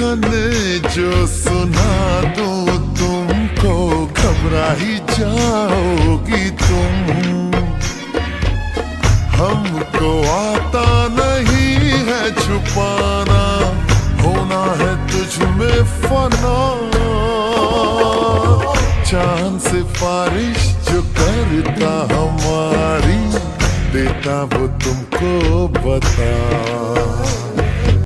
धड़कन जो सुना दूं तुमको, घबरा ही जाओगी तुम। हमको आता नहीं है छुपाना, होना है तुझ में फना। चांद सिफारिश जो करता हमारी, देता वो तुमको बता।